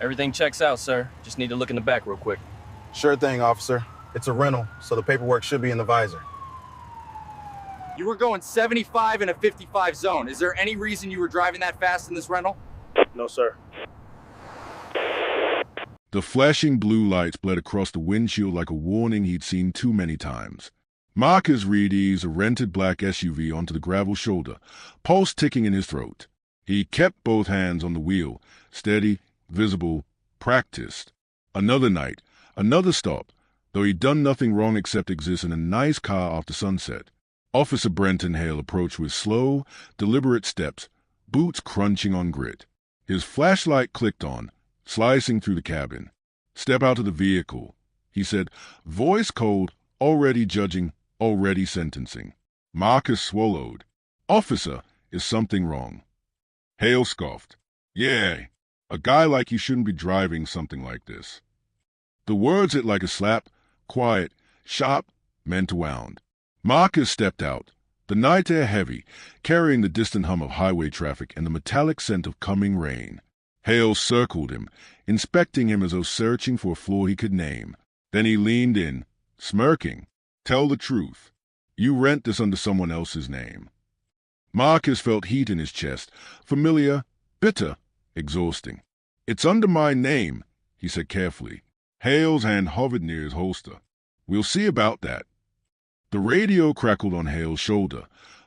Everything checks out, sir. Just need to look in the back real quick. Sure thing, officer. It's a rental, so the paperwork should be in the visor. You were going 75 in a 55 zone. Is there any reason you were driving that fast in this rental? No, sir. The flashing blue lights bled across the windshield like a warning he'd seen too many times. Marcus Reed eased a rented black SUV onto the gravel shoulder, pulse ticking in his throat. He kept both hands on the wheel, steady, visible, practiced. Another night, another stop, though he'd done nothing wrong except exist in a nice car after sunset. Officer Brenton Hale approached with slow, deliberate steps, boots crunching on grit. His flashlight clicked on, slicing through the cabin. "Step out of the vehicle," he said, voice cold, already judging, already sentencing. Marcus swallowed. "Officer, is something wrong?" Hale scoffed. "Yeah, a guy like you shouldn't be driving something like this." The words hit like a slap, quiet, sharp, meant to wound. Marcus stepped out, the night air heavy, carrying the distant hum of highway traffic and the metallic scent of coming rain. Hale circled him, inspecting him as though searching for a flaw he could name. Then he leaned in, smirking. "Tell the truth. You rent this under someone else's name." Marcus felt heat in his chest, familiar, bitter, exhausting. "It's under my name," he said carefully. Hale's hand hovered near his holster. "We'll see about that." The radio crackled on Hale's shoulder,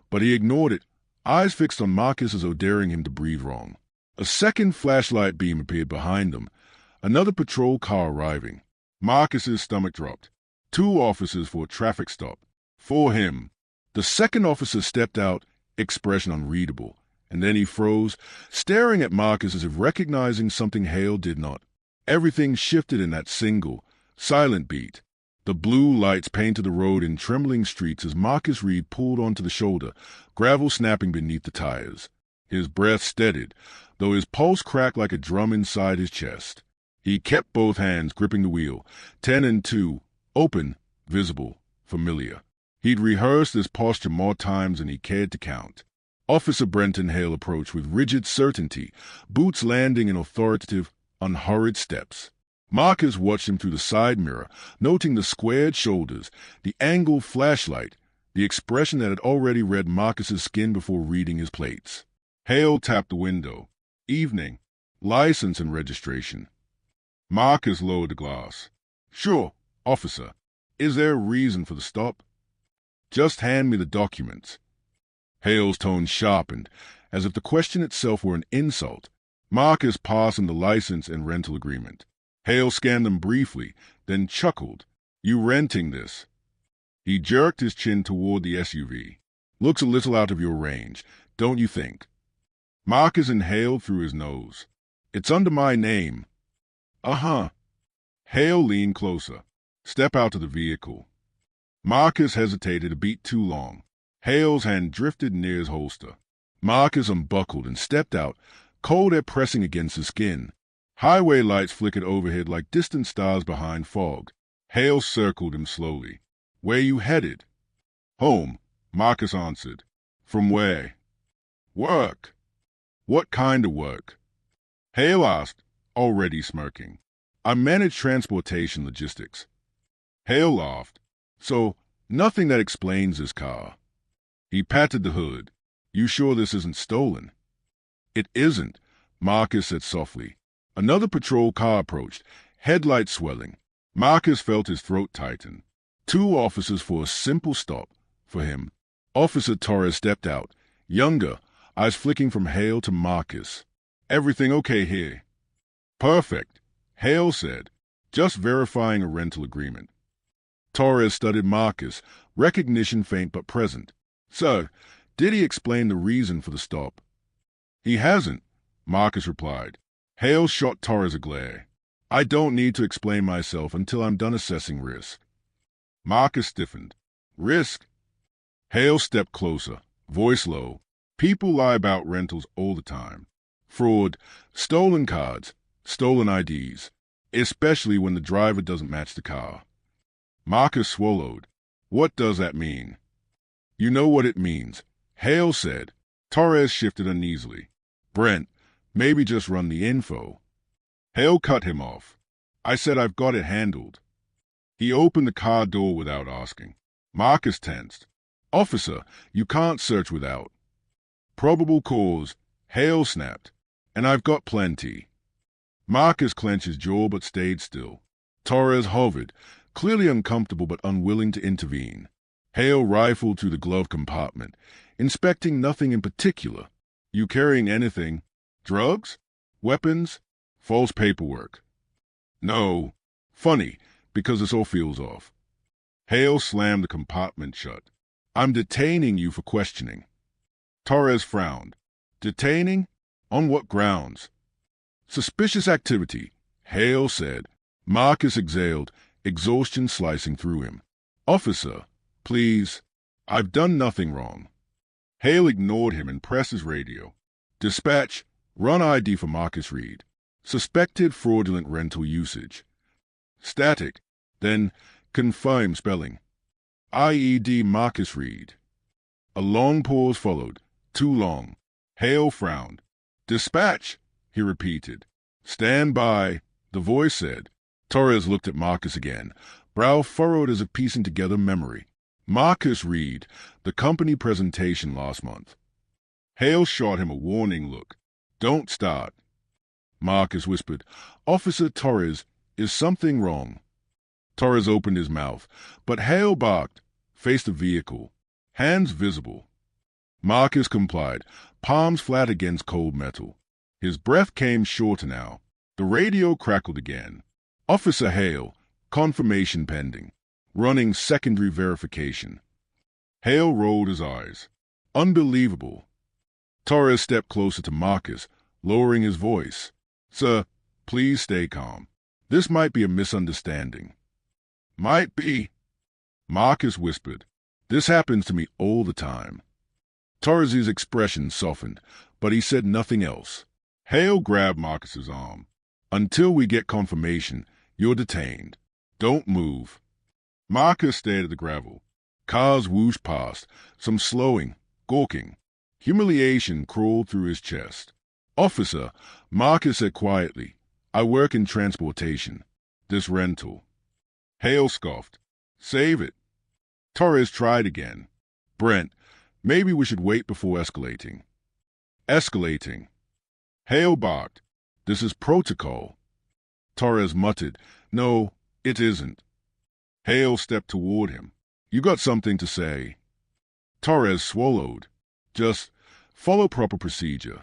but he ignored it, eyes fixed on Marcus as though daring him to breathe wrong. A second flashlight beam appeared behind them, another patrol car arriving. Marcus's stomach dropped. 2 officers for a traffic stop. For him. The second officer stepped out, expression unreadable, and then he froze, staring at Marcus as if recognizing something Hale did not. Everything shifted in that single, silent beat. The blue lights painted the road in trembling streaks as Marcus Reed pulled onto the shoulder, gravel snapping beneath the tires. His breath steadied, though his pulse cracked like a drum inside his chest. He kept both hands gripping the wheel, 10 and 2, open, visible, familiar. He'd rehearsed this posture more times than he cared to count. Officer Brenton Hale approached with rigid certainty, boots landing in authoritative, unhurried steps. Marcus watched him through the side mirror, noting the squared shoulders, the angled flashlight, the expression that had already read Marcus's skin before reading his plates. Hale tapped the window. "Evening. License and registration." Marcus lowered the glass. "Sure, officer. Is there a reason for the stop?" "Just hand me the documents." Hale's tone sharpened, as if the question itself were an insult. Marcus passed him the license and rental agreement. Hale scanned them briefly, then chuckled. "You renting this?" He jerked his chin toward the SUV. "Looks a little out of your range, don't you think?" Marcus inhaled through his nose. "It's under my name." "Uh-huh." Hale leaned closer. "Step out of the vehicle." Marcus hesitated a beat too long. Hale's hand drifted near his holster. Marcus unbuckled and stepped out, cold air pressing against his skin. Highway lights flickered overhead like distant stars behind fog. Hale circled him slowly. "Where you headed?" "Home," Marcus answered. "From where?" "Work." "What kind of work?" Hale asked, already smirking. "I manage transportation logistics." Hale laughed. "So, nothing that explains this car." He patted the hood. "You sure this isn't stolen?" "It isn't," Marcus said softly. Another patrol car approached, headlights swelling. Marcus felt his throat tighten. 2 officers for a simple stop, for him. Officer Torres stepped out, younger, eyes flicking from Hale to Marcus. "Everything okay here?" "Perfect," Hale said, just verifying a rental agreement. Torres studied Marcus, recognition faint but present. "Sir, did he explain the reason for the stop?" "He hasn't," Marcus replied. Hale shot Torres a glare. "I don't need to explain myself until I'm done assessing risk." Marcus stiffened. "Risk?" Hale stepped closer, voice low. "People lie about rentals all the time. Fraud, stolen cards, stolen IDs, especially when the driver doesn't match the car." Marcus swallowed. "What does that mean?" "You know what it means," Hale said. Torres shifted uneasily. "Brent, maybe just run the info." Hale cut him off. I said I've got it handled. He opened the car door without asking. Marcus tensed. Officer, you can't search without. Probable cause, Hale snapped. And I've got plenty. Marcus clenched his jaw but stayed still. Torres hovered, clearly uncomfortable but unwilling to intervene. Hale rifled through the glove compartment, inspecting nothing in particular. You carrying anything? Drugs? Weapons? False paperwork? No. Funny, because this all feels off. Hale slammed the compartment shut. I'm detaining you for questioning. Torres frowned. Detaining? On what grounds? Suspicious activity, Hale said. Marcus exhaled, exhaustion slicing through him. Officer, please. I've done nothing wrong. Hale ignored him and pressed his radio. Dispatch, run ID for Marcus Reed. Suspected fraudulent rental usage. Static, then confirm spelling. IED Marcus Reed. A long pause followed. Too long. Hale frowned. Dispatch, he repeated. Stand by, the voice said. Torres looked at Marcus again, brow furrowed as if piecing together memory. Marcus Reed, the company presentation last month. Hale shot him a warning look. Don't start. Marcus whispered, Officer Torres, is something wrong? Torres opened his mouth, but Hale barked, faced the vehicle, hands visible. Marcus complied, palms flat against cold metal. His breath came shorter now. The radio crackled again. Officer Hale, confirmation pending. Running secondary verification. Hale rolled his eyes. Unbelievable. Torres stepped closer to Marcus, lowering his voice. Sir, please stay calm. This might be a misunderstanding. Might be. Marcus whispered. This happens to me all the time. Torres's expression softened, but he said nothing else. Hale grabbed Marcus's arm. Until we get confirmation, you're detained. Don't move. Marcus stared at the gravel. Cars whooshed past, some slowing, gawking. Humiliation crawled through his chest. Officer, Marcus said quietly, I work in transportation. This rental. Hale scoffed. Save it. Torres tried again. Brent, maybe we should wait before escalating. Escalating. Hale barked. This is protocol. Torres muttered. No, it isn't. Hale stepped toward him. You got something to say. Torres swallowed. Just follow proper procedure.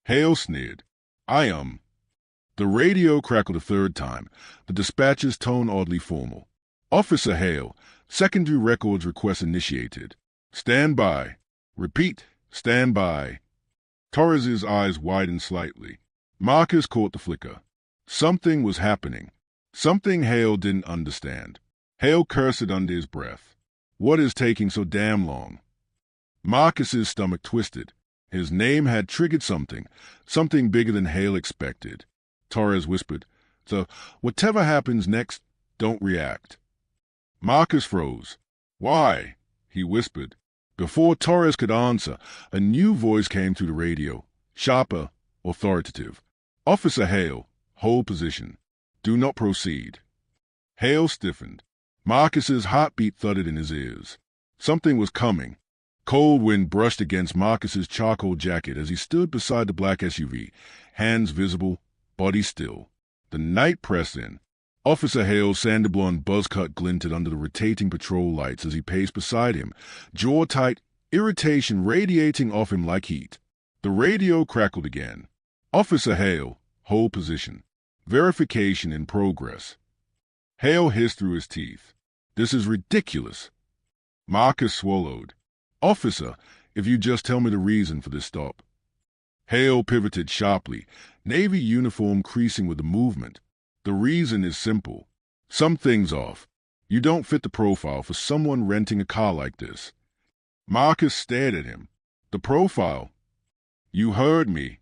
Hale sneered. The radio crackled a third time, the dispatcher's tone oddly formal. Officer Hale, secondary records request initiated. Stand by. Repeat, stand by. Torres's eyes widened slightly. Marcus caught the flicker. Something was happening. Something Hale didn't understand. Hale cursed under his breath. What is taking so damn long? Marcus's stomach twisted. His name had triggered something bigger than Hale expected. Torres whispered, So, whatever happens next, don't react. Marcus froze. Why? He whispered. Before Torres could answer, a new voice came through the radio, sharper, authoritative. Officer Hale, hold position. Do not proceed. Hale stiffened. Marcus's heartbeat thudded in his ears. Something was coming. Cold wind brushed against Marcus's charcoal jacket as he stood beside the black SUV, hands visible, body still. The night pressed in. Officer Hale's sandy-blonde buzz cut glinted under the rotating patrol lights as he paced beside him, jaw tight, irritation radiating off him like heat. The radio crackled again. Officer Hale, hold position. Verification in progress. Hale hissed through his teeth. This is ridiculous. Marcus swallowed. Officer, if you just tell me the reason for this stop. Hale pivoted sharply, navy uniform creasing with the movement. The reason is simple. Something's off. You don't fit the profile for someone renting a car like this. Marcus stared at him. The profile? You heard me.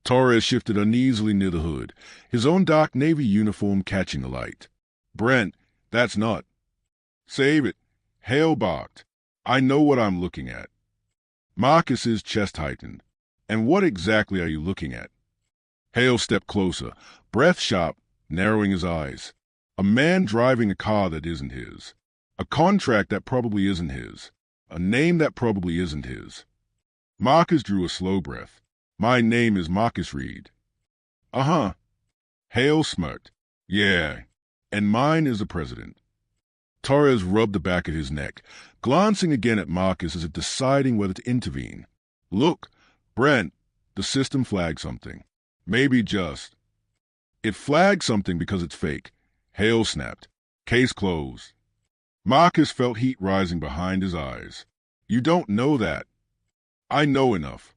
Torres shifted uneasily near the hood, his own dark navy uniform catching the light. Brent, that's not. Save it. Hale barked. I know what I'm looking at. Marcus's chest tightened. And what exactly are you looking at? Hale stepped closer, breath sharp, narrowing his eyes. A man driving a car that isn't his. A contract that probably isn't his. A name that probably isn't his. Marcus drew a slow breath. My name is Marcus Reed. Uh-huh. Hale smirked. Yeah, and mine is the president. Torres rubbed the back of his neck, glancing again at Marcus as if deciding whether to intervene. Look, Brent, the system flagged something. Maybe just. It flagged something because it's fake. Hale snapped. Case closed. Marcus felt heat rising behind his eyes. You don't know that. I know enough.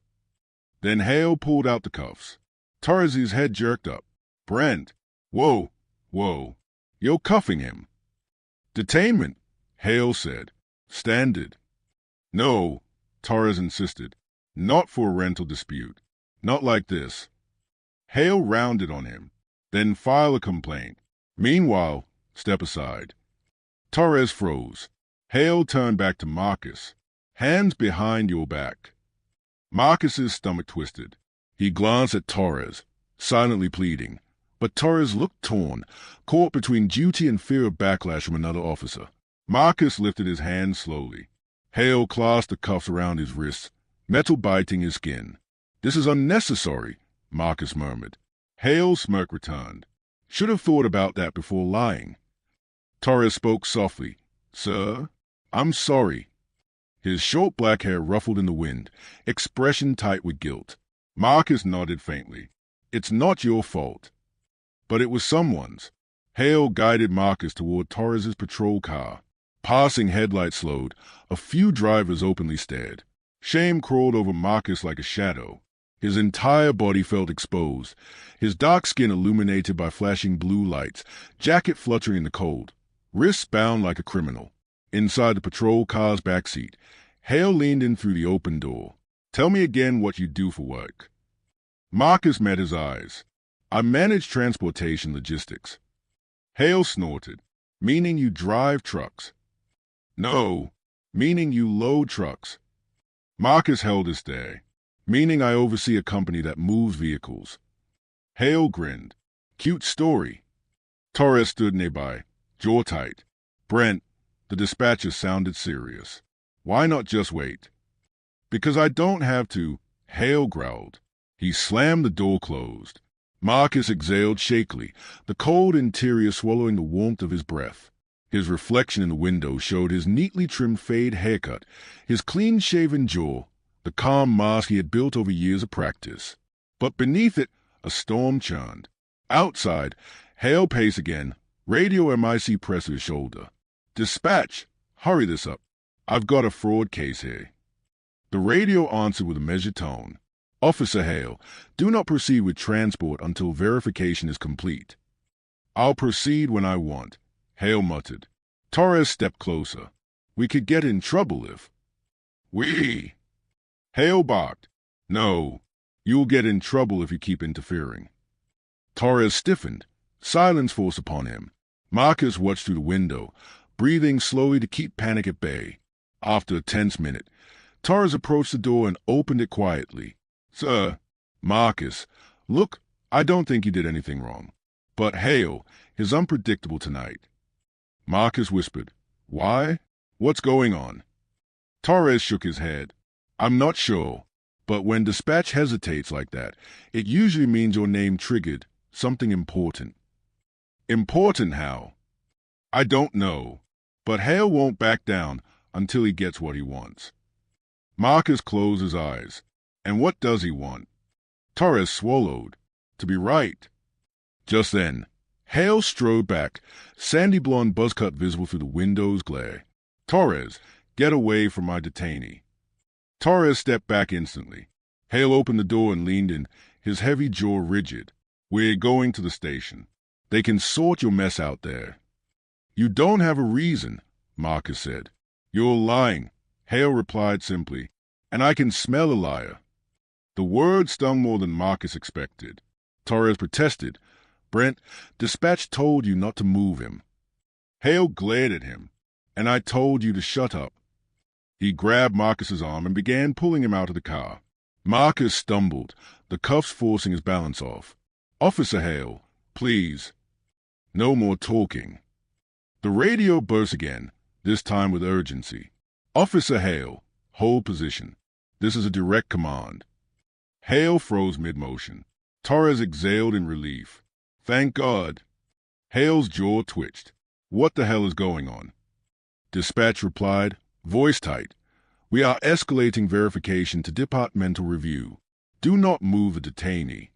Then Hale pulled out the cuffs. Torres' head jerked up. Brent. Whoa, whoa. You're cuffing him. Detainment, Hale said. Standard. No, Torres insisted. Not for a rental dispute. Not like this. Hale rounded on him. Then file a complaint. Meanwhile, step aside. Torres froze. Hale turned back to Marcus. Hands behind your back. Marcus's stomach twisted. He glanced at Torres, silently pleading. But Torres looked torn, caught between duty and fear of backlash from another officer. Marcus lifted his hand slowly. Hale clasped the cuffs around his wrists, metal biting his skin. This is unnecessary, Marcus murmured. Hale's smirk returned. Should have thought about that before lying. Torres spoke softly. Sir, I'm sorry. His short black hair ruffled in the wind, expression tight with guilt. Marcus nodded faintly. It's not your fault. But it was someone's. Hale guided Marcus toward Torres's patrol car. Passing headlights slowed, a few drivers openly stared. Shame crawled over Marcus like a shadow. His entire body felt exposed, his dark skin illuminated by flashing blue lights, jacket fluttering in the cold, wrists bound like a criminal. Inside the patrol car's backseat, Hale leaned in through the open door. Tell me again what you do for work. Marcus met his eyes. I manage transportation logistics. Hale snorted. Meaning you drive trucks. No, meaning you load trucks. Marcus held his stare. Meaning I oversee a company that moves vehicles. Hale grinned. Cute story. Torres stood nearby, jaw tight. Brent, the dispatcher sounded serious. Why not just wait? Because I don't have to, Hale growled. He slammed the door closed. Marcus exhaled shakily, the cold interior swallowing the warmth of his breath. His reflection in the window showed his neatly trimmed fade haircut, his clean-shaven jaw, the calm mask he had built over years of practice. But beneath it, a storm churned. Outside, Hale paced again, radio MIC pressed to his shoulder. Dispatch, hurry this up. I've got a fraud case here. The radio answered with a measured tone. Officer Hale, do not proceed with transport until verification is complete. I'll proceed when I want, Hale muttered. Torres stepped closer. We could get in trouble if... We... Hale barked. No, you'll get in trouble if you keep interfering. Torres stiffened. Silence forced upon him. Marcus watched through the window, breathing slowly to keep panic at bay. After a tense minute, Torres approached the door and opened it quietly. Sir, Marcus, look, I don't think he did anything wrong. But Hale is unpredictable tonight. Marcus whispered, Why? What's going on? Torres shook his head. I'm not sure, but when dispatch hesitates like that, it usually means your name triggered something important. Important how? I don't know, but Hale won't back down until he gets what he wants. Marcus closed his eyes. And what does he want? Torres swallowed. To be right. Just then, Hale strode back, sandy blonde buzzcut visible through the window's glare. Torres, get away from my detainee. Torres stepped back instantly. Hale opened the door and leaned in, his heavy jaw rigid. We're going to the station. They can sort your mess out there. You don't have a reason, Marcus said. You're lying, Hale replied simply, and I can smell a liar. The word stung more than Marcus expected. Torres protested. Brent, dispatch told you not to move him. Hale glared at him. And I told you to shut up. He grabbed Marcus's arm and began pulling him out of the car. Marcus stumbled, the cuffs forcing his balance off. Officer Hale, Please, no more talking. The radio burst again, this time with urgency. Officer Hale, hold position. This is a direct command. Hale froze mid-motion. Torres exhaled in relief. Thank God. Hale's jaw twitched. What the hell is going on? Dispatch replied, voice tight. We are escalating verification to departmental review. Do not move the detainee.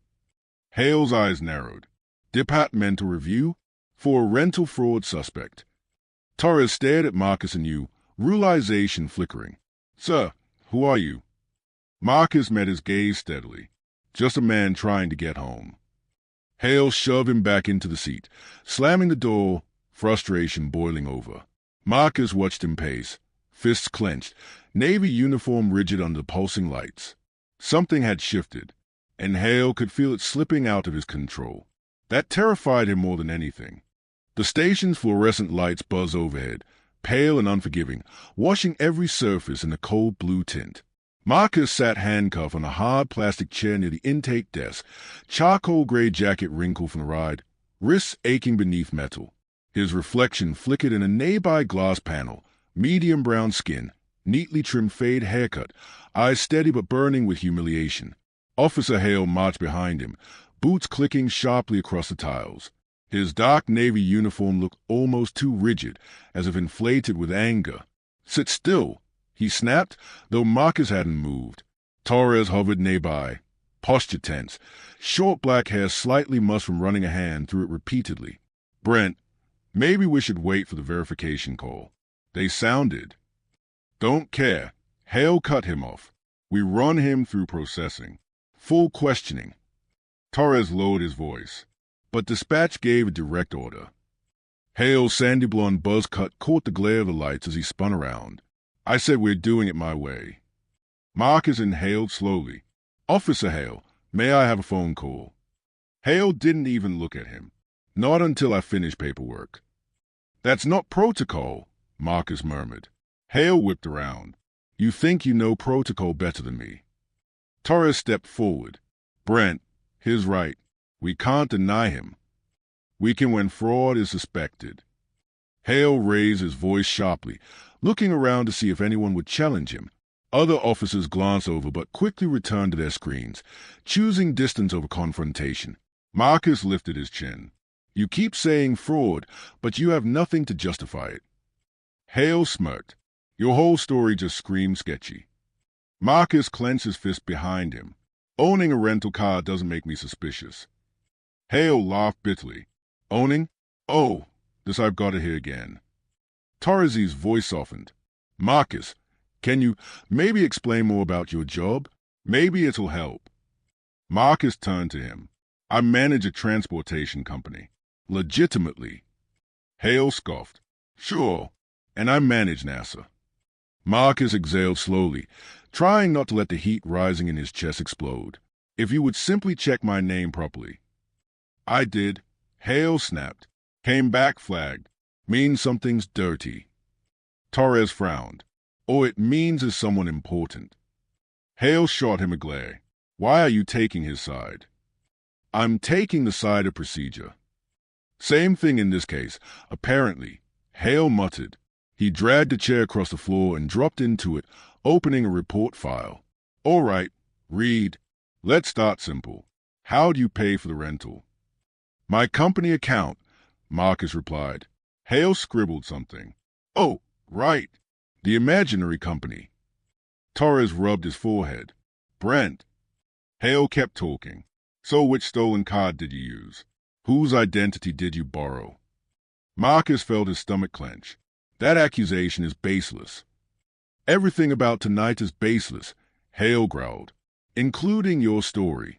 Hale's eyes narrowed. Departmental review? For a rental fraud suspect. Torres stared at Marcus anew, realization flickering. Sir, who are you? Marcus met his gaze steadily. Just a man trying to get home. Hale shoved him back into the seat, slamming the door, frustration boiling over. Marcus watched him pace, fists clenched, navy uniform rigid under the pulsing lights. Something had shifted, and Hale could feel it slipping out of his control. That terrified him more than anything. The station's fluorescent lights buzzed overhead, pale and unforgiving, washing every surface in a cold blue tint. Marcus sat handcuffed on a hard plastic chair near the intake desk, charcoal gray jacket wrinkled from the ride, wrists aching beneath metal. His reflection flickered in a nearby glass panel, medium brown skin, neatly trimmed fade haircut, eyes steady but burning with humiliation. Officer Hale marched behind him, boots clicking sharply across the tiles. His dark navy uniform looked almost too rigid, as if inflated with anger. Sit still, he snapped, though Marcus hadn't moved. Torres hovered nearby, posture tense, short black hair slightly mussed from running a hand through it repeatedly. Brent, maybe we should wait for the verification call. They sounded. Don't care. Hale cut him off. We run him through processing. Full questioning. Torres lowered his voice, but dispatch gave a direct order. Hale's sandy blonde buzz cut caught the glare of the lights as he spun around. I said we're doing it my way. Marcus inhaled slowly. Officer Hale, may I have a phone call? Hale didn't even look at him. Not until I finish paperwork. That's not protocol, Marcus murmured. Hale whipped around. You think you know protocol better than me. Torres stepped forward. Brent, he's right. We can't deny him. We can when fraud is suspected. Hale raised his voice sharply, looking around to see if anyone would challenge him. Other officers glanced over but quickly returned to their screens, choosing distance over confrontation. Marcus lifted his chin. You keep saying fraud, but you have nothing to justify it. Hale smirked. Your whole story just screams sketchy. Marcus clenched his fist behind him. Owning a rental car doesn't make me suspicious. Hale laughed bitterly. Owning? Oh, this I've got to hear again. Torres' voice softened. Marcus, can you maybe explain more about your job? Maybe it'll help. Marcus turned to him. I manage a transportation company. Legitimately. Hale scoffed. Sure, and I manage NASA. Marcus exhaled slowly, trying not to let the heat rising in his chest explode. If you would simply check my name properly. I did. Hale snapped. Came back flagged. Means something's dirty. Torres frowned. Or it means is someone important. Hale shot him a glare. Why are you taking his side? I'm taking the side of procedure. Same thing in this case, apparently. Hale muttered. He dragged the chair across the floor and dropped into it, opening a report file. All right, read. Let's start simple. How do you pay for the rental? My company account, Marcus replied. Hale scribbled something. Oh, right. The imaginary company. Torres rubbed his forehead. Brent. Hale kept talking. So which stolen card did you use? Whose identity did you borrow? Marcus felt his stomach clench. That accusation is baseless. Everything about tonight is baseless, Hale growled, including your story.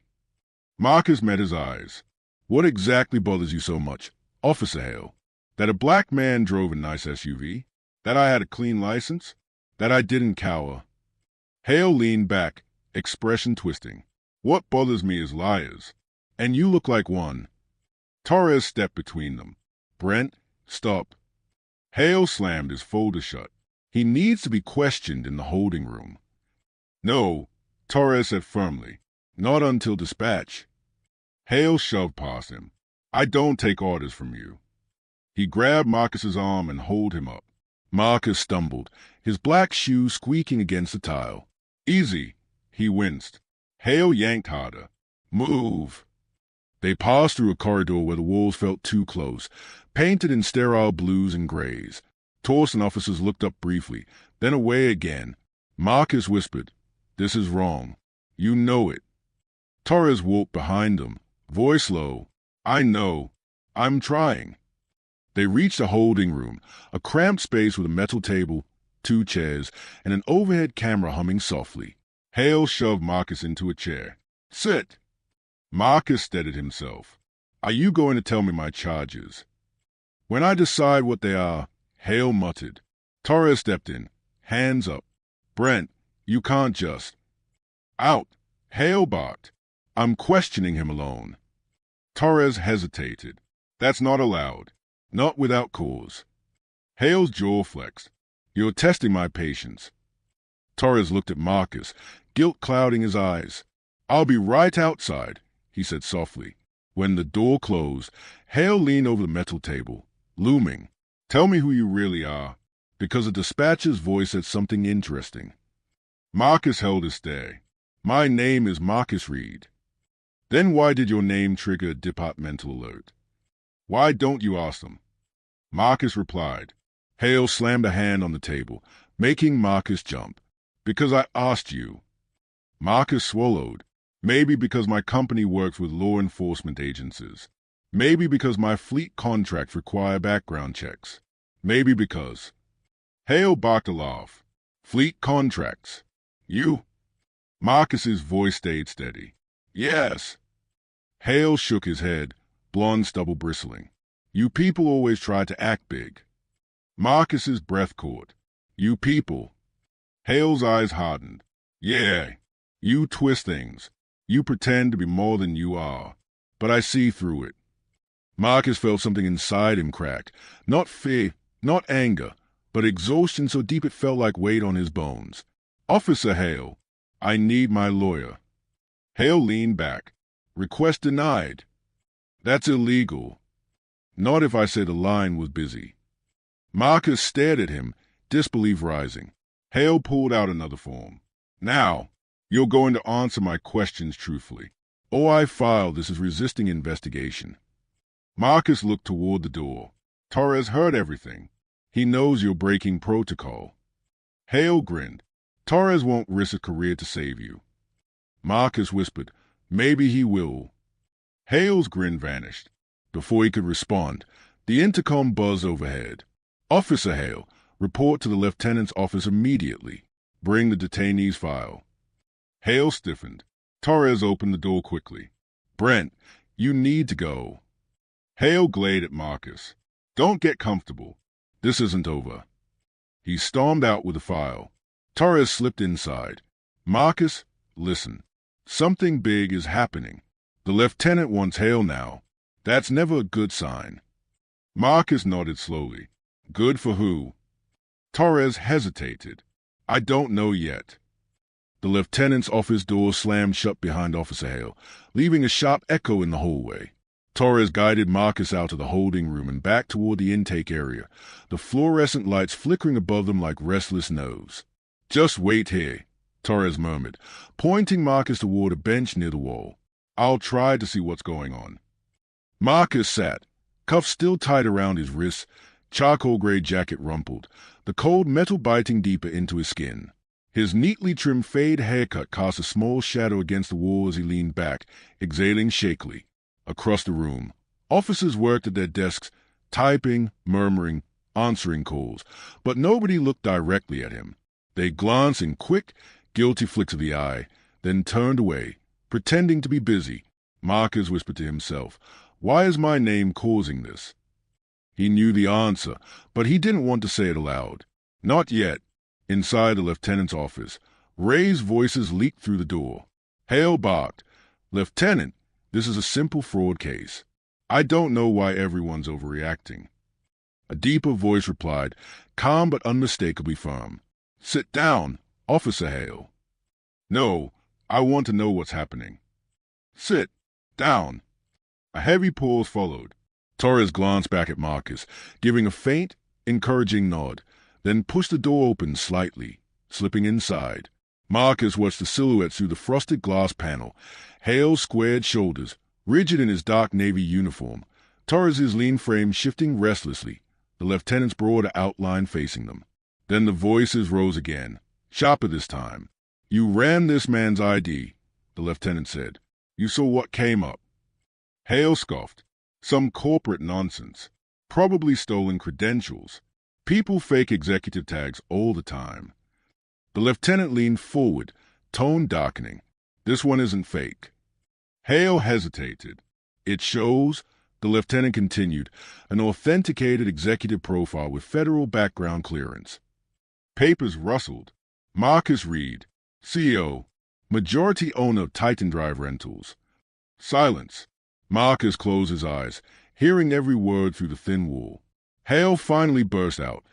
Marcus met his eyes. What exactly bothers you so much, Officer Hale? That a black man drove a nice SUV? That I had a clean license? That I didn't cower? Hale leaned back, expression twisting. What bothers me is liars. And you look like one. Torres stepped between them. Brent, stop. Hale slammed his folder shut. He needs to be questioned in the holding room. No, Torres said firmly. Not until dispatch. Hale shoved past him. I don't take orders from you. He grabbed Marcus's arm and hauled him up. Marcus stumbled, his black shoes squeaking against the tile. Easy, he winced. Hale yanked harder. Move. They passed through a corridor where the walls felt too close, painted in sterile blues and grays. Torsen officers looked up briefly, then away again. Marcus whispered, "This is wrong. You know it." Torres walked behind them, voice low. "I know. I'm trying." They reached a holding room, a cramped space with a metal table, 2 chairs, and an overhead camera humming softly. Hale shoved Marcus into a chair. "Sit." Marcus steadied himself. "Are you going to tell me my charges?" "When I decide what they are," Hale muttered. Torres stepped in, hands up. "Brent, you can't just—" "Out," Hale barked. "I'm questioning him alone." Torres hesitated. "That's not allowed. Not without cause." Hale's jaw flexed. "You're testing my patience." Torres looked at Marcus, guilt clouding his eyes. "I'll be right outside," he said softly. When the door closed, Hale leaned over the metal table, looming. "Tell me who you really are," because the dispatcher's voice said something interesting. Marcus held his stare. "My name is Marcus Reed." "Then why did your name trigger a departmental alert? Why don't you ask them?" Marcus replied. Hale slammed a hand on the table, making Marcus jump. "Because I asked you." Marcus swallowed. "Maybe because my company works with law enforcement agencies. Maybe because my fleet contracts require background checks. Maybe because—" Hale barked a laugh. "Fleet contracts? You?" Marcus's voice stayed steady. "Yes." Hale shook his head, blonde stubble bristling. "You people always try to act big." Marcus's breath caught. "You people." Hale's eyes hardened. "Yeah, you twist things. You pretend to be more than you are. But I see through it." Marcus felt something inside him crack. Not fear, not anger, but exhaustion so deep it felt like weight on his bones. "Officer Hale, I need my lawyer." Hale leaned back. "Request denied." "That's illegal." "Not if I said the line was busy." Marcus stared at him, disbelief rising. Hale pulled out another form. "Now, you're going to answer my questions truthfully, or I file this as resisting investigation." Marcus looked toward the door. "Torres heard everything. He knows you're breaking protocol." Hale grinned. "Torres won't risk a career to save you." Marcus whispered, "Maybe he will." Hale's grin vanished. Before he could respond, the intercom buzzed overhead. "Officer Hale, report to the lieutenant's office immediately. Bring the detainee's file." Hale stiffened. Torres opened the door quickly. "Brent, you need to go." Hale glared at Marcus. "Don't get comfortable. This isn't over." He stormed out with the file. Torres slipped inside. "Marcus, listen. Something big is happening. The lieutenant wants Hale now. That's never a good sign." Marcus nodded slowly. "Good for who?" Torres hesitated. "I don't know yet." The lieutenant's office door slammed shut behind Officer Hale, leaving a sharp echo in the hallway. Torres guided Marcus out of the holding room and back toward the intake area, the fluorescent lights flickering above them like restless nose. "Just wait here," Torres murmured, pointing Marcus toward a bench near the wall. "I'll try to see what's going on." Marcus sat, cuffs still tight around his wrists, charcoal gray jacket rumpled, the cold metal biting deeper into his skin. His neatly trimmed fade haircut cast a small shadow against the wall as he leaned back, exhaling shakily. Across the room, officers worked at their desks, typing, murmuring, answering calls, but nobody looked directly at him. They glanced in quick, guilty flicks of the eye, then turned away, pretending to be busy. Marcus whispered to himself, "Why is my name causing this?" He knew the answer, but he didn't want to say it aloud. Not yet. Inside the lieutenant's office, raised voices leaked through the door. Hale barked, "Lieutenant, this is a simple fraud case. I don't know why everyone's overreacting." A deeper voice replied, calm but unmistakably firm, "Sit down, Officer Hale." "No, I want to know what's happening." "Sit down." A heavy pause followed. Torres glanced back at Marcus, giving a faint, encouraging nod, then pushed the door open slightly, slipping inside. Marcus watched the silhouette through the frosted glass panel. Hale's squared shoulders, rigid in his dark navy uniform, Torres's lean frame shifting restlessly, the lieutenant's broader outline facing them. Then the voices rose again, sharper this time. "You ran this man's ID," the lieutenant said. "You saw what came up." Hale scoffed. "Some corporate nonsense. Probably stolen credentials. People fake executive tags all the time." The lieutenant leaned forward, tone darkening. "This one isn't fake." Hale hesitated. "It shows," the lieutenant continued, "an authenticated executive profile with federal background clearance." Papers rustled. Marcus Reed, CEO, majority owner of Titan Drive Rentals. Silence. Marcus closed his eyes, hearing every word through the thin wall. Hale finally burst out.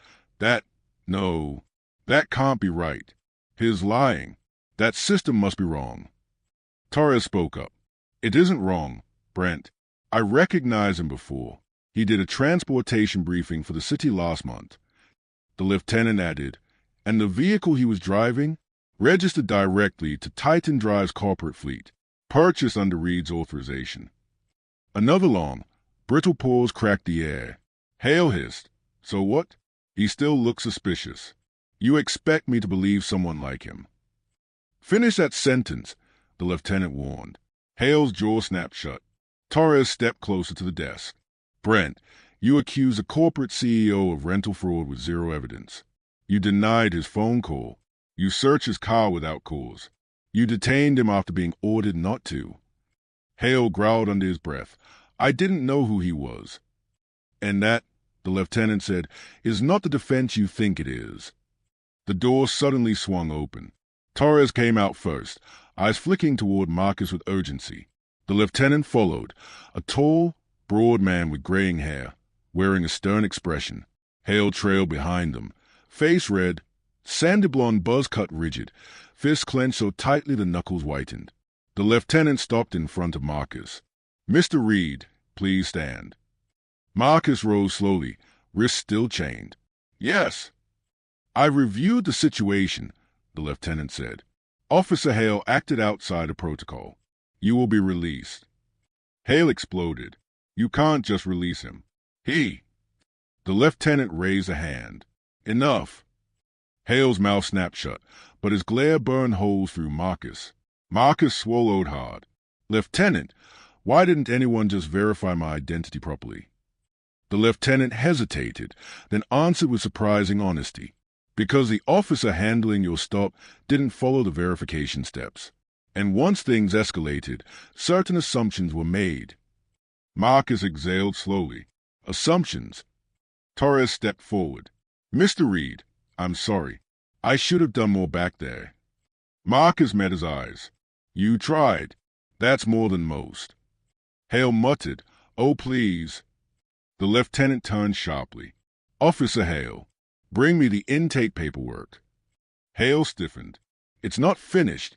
No, that can't be right. He's lying. That system must be wrong." Torres spoke up. "It isn't wrong, Brent. I recognized him before. He did a transportation briefing for the city last month." The lieutenant added, "And the vehicle he was driving, registered directly to Titan Drive's corporate fleet, purchased under Reed's authorization." Another long, brittle pause cracked the air. Hale hissed, "So what? He still looks suspicious. You expect me to believe someone like him?" "Finish that sentence," the lieutenant warned. Hale's jaw snapped shut. Torres stepped closer to the desk. "Brent, you accuse a corporate CEO of rental fraud with zero evidence. You denied his phone call. You searched his car without cause. You detained him after being ordered not to." Hale growled under his breath. "I didn't know who he was." "And that," the lieutenant said, "is not the defense you think it is." The door suddenly swung open. Torres came out first, eyes flicking toward Marcus with urgency. The lieutenant followed, a tall, broad man with graying hair, wearing a stern expression. Hale trailed behind them, face red, sandy blonde buzz cut rigid, fists clenched so tightly the knuckles whitened. The lieutenant stopped in front of Marcus. "Mr. Reed, please stand." Marcus rose slowly, wrists still chained. "Yes." "I've reviewed the situation," the lieutenant said. "Officer Hale acted outside of protocol. You will be released." Hale exploded. "You can't just release him. He—" The lieutenant raised a hand. "Enough." Hale's mouth snapped shut, but his glare burned holes through Marcus. Marcus swallowed hard. "Lieutenant, why didn't anyone just verify my identity properly?" The lieutenant hesitated, then answered with surprising honesty. "Because the officer handling your stop didn't follow the verification steps. And once things escalated, certain assumptions were made." Marcus exhaled slowly. "Assumptions?" Torres stepped forward. "Mr. Reed, I'm sorry. I should have done more back there." Marcus met his eyes. "You tried. That's more than most." Hale muttered, "Oh, please." The lieutenant turned sharply. "Officer Hale, bring me the intake paperwork." Hale stiffened. "It's not finished."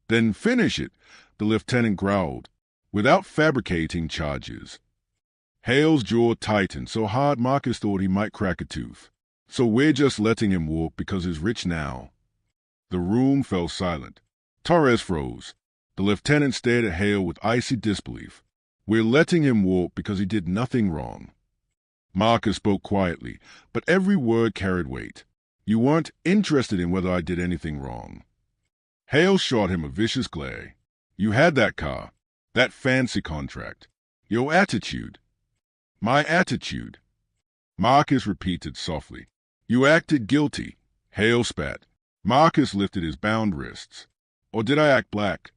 "Then finish it," the lieutenant growled, "without fabricating charges." Hale's jaw tightened so hard Marcus thought he might crack a tooth. "So we're just letting him walk because he's rich now?" The room fell silent. Torres froze. The lieutenant stared at Hale with icy disbelief. "We're letting him walk because he did nothing wrong." Marcus spoke quietly, but every word carried weight. "You weren't interested in whether I did anything wrong." Hale shot him a vicious glare. "You had that car, that fancy contract. Your attitude." "My attitude?" Marcus repeated softly. "You acted guilty." Hale spat. Marcus lifted his bound wrists. "Or did I act black?"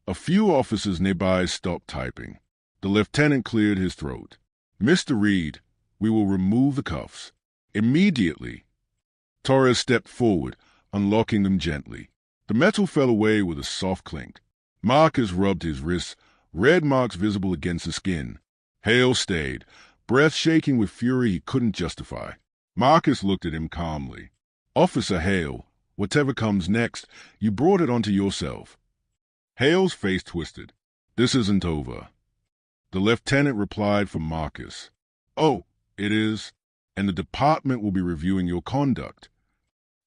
A few officers nearby stopped typing. The lieutenant cleared his throat. "Mr. Reed, we will remove the cuffs. Immediately." Torres stepped forward, unlocking them gently. The metal fell away with a soft clink. Marcus rubbed his wrists, red marks visible against the skin. Hale stayed, breath shaking with fury he couldn't justify. Marcus looked at him calmly. "Officer Hale, whatever comes next, you brought it onto yourself." Hale's face twisted. "This isn't over." The lieutenant replied for Marcus. Oh, it is, and the department will be reviewing your conduct.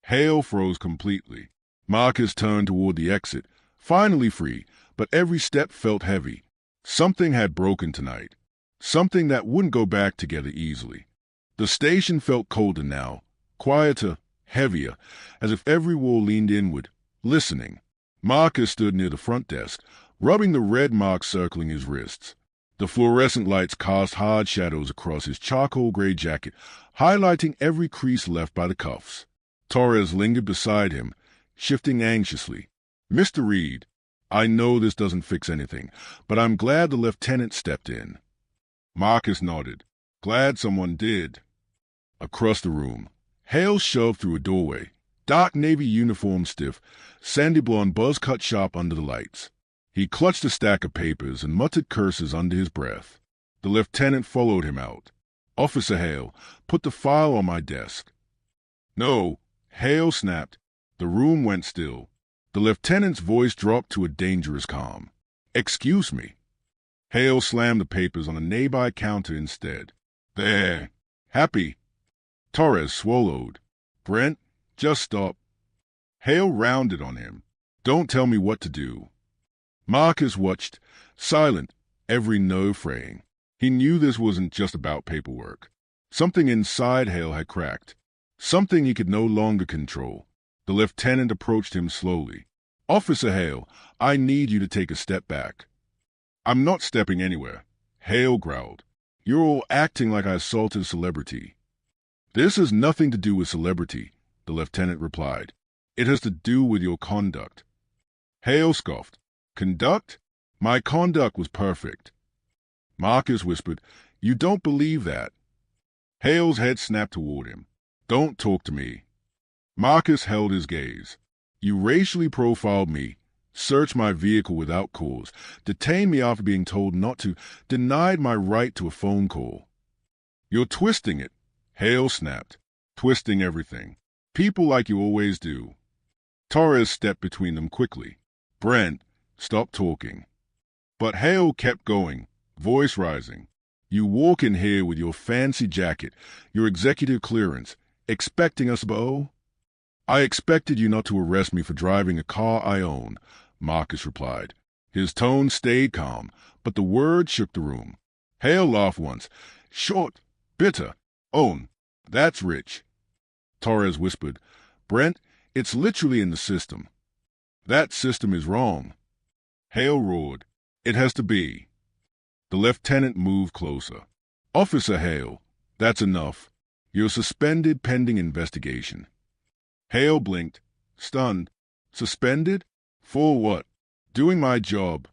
Hale froze completely. Marcus turned toward the exit, finally free, but every step felt heavy. Something had broken tonight. Something that wouldn't go back together easily. The station felt colder now, quieter, heavier, as if every wall leaned inward, listening. Marcus stood near the front desk, rubbing the red marks circling his wrists. The fluorescent lights cast hard shadows across his charcoal gray jacket, highlighting every crease left by the cuffs. Torres lingered beside him, shifting anxiously. Mr. Reed, I know this doesn't fix anything, but I'm glad the lieutenant stepped in. Marcus nodded. Glad someone did. Across the room, Hale shoved through a doorway, dark navy uniform stiff, sandy blonde buzz cut sharp under the lights. He clutched a stack of papers and muttered curses under his breath. The lieutenant followed him out. Officer Hale, put the file on my desk. No, Hale snapped. The room went still. The lieutenant's voice dropped to a dangerous calm. Excuse me. Hale slammed the papers on a nearby counter instead. There. Happy. Torres swallowed. Brent, just stop. Hale rounded on him. Don't tell me what to do. Marcus watched, silent, every nerve fraying. He knew this wasn't just about paperwork. Something inside Hale had cracked. Something he could no longer control. The lieutenant approached him slowly. Officer Hale, I need you to take a step back. I'm not stepping anywhere. Hale growled. You're all acting like I assaulted a celebrity. This has nothing to do with celebrity, the lieutenant replied. It has to do with your conduct. Hale scoffed. Conduct? My conduct was perfect. Marcus whispered, You don't believe that. Hale's head snapped toward him. Don't talk to me. Marcus held his gaze. You racially profiled me, searched my vehicle without cause, detained me after being told not to, denied my right to a phone call. You're twisting it, Hale snapped. Twisting everything. People like you always do. Torres stepped between them quickly. Brent, stop talking. But Hale kept going, voice rising. You walk in here with your fancy jacket, your executive clearance, expecting us to I expected you not to arrest me for driving a car I own, Marcus replied. His tone stayed calm, but the words shook the room. Hale laughed once. Short, bitter. Own. That's rich. Torres whispered. Brent, it's literally in the system. That system is wrong. Hale roared. It has to be. The lieutenant moved closer. Officer Hale, that's enough. You're suspended pending investigation. Hale blinked, stunned. Suspended? For what? Doing my job.